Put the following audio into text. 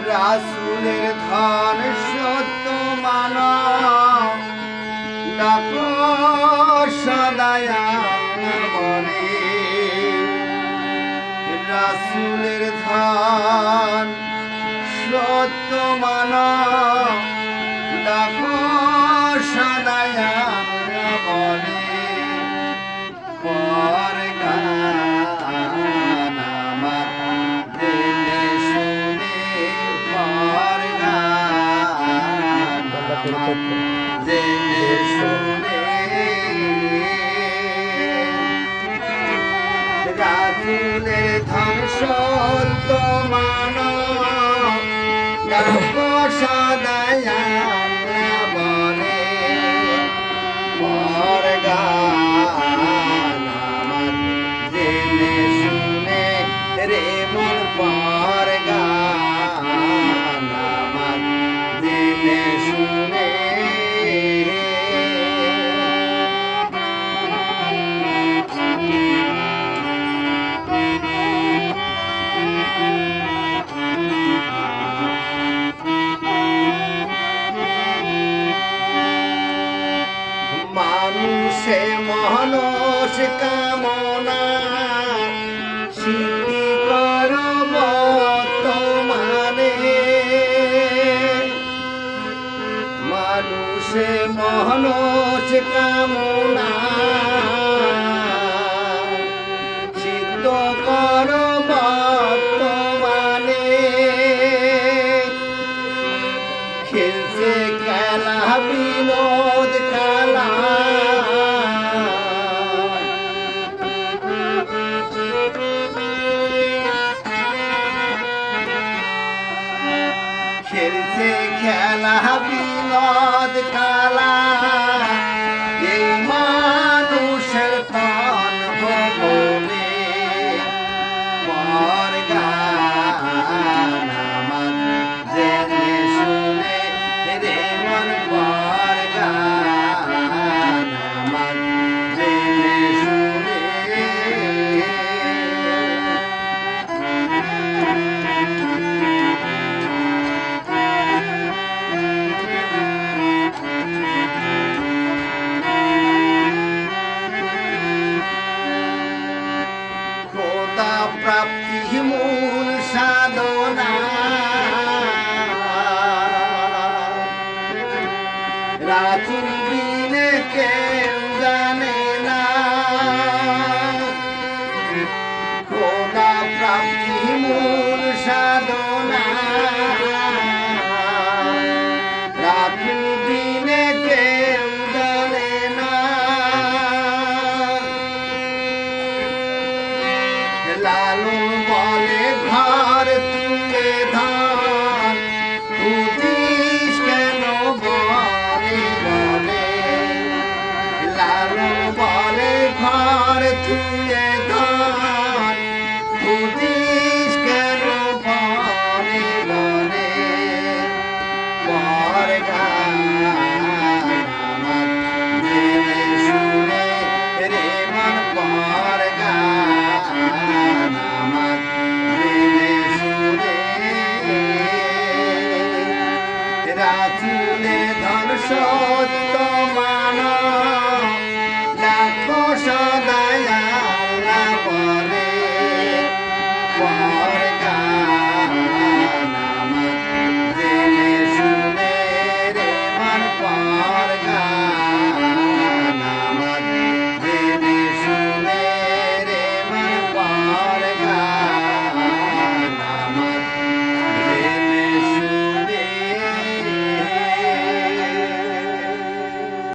রাসূলের ধন সত্য মানো ডাকো সদায় বলে রাসূলের ধন সত্য মানো ডাকো সদায় বলে পর গান আমার জেনে শুনে পর গান জেনে শুনে রাসূলের ধন সত্য মানো ডাকো সদায় বলে পর গান আমার জেনে শুনে রে মন পর গান আমার জেনে শুনে মানুষে মনস কামনা সিদ্ধি করব তোমানে মানুষে মনস কামনা সিদ্ধ করব তোমানে খেলছে খেলা বিনোদ খেলা খেলছে খেলা বিনোদ খেলা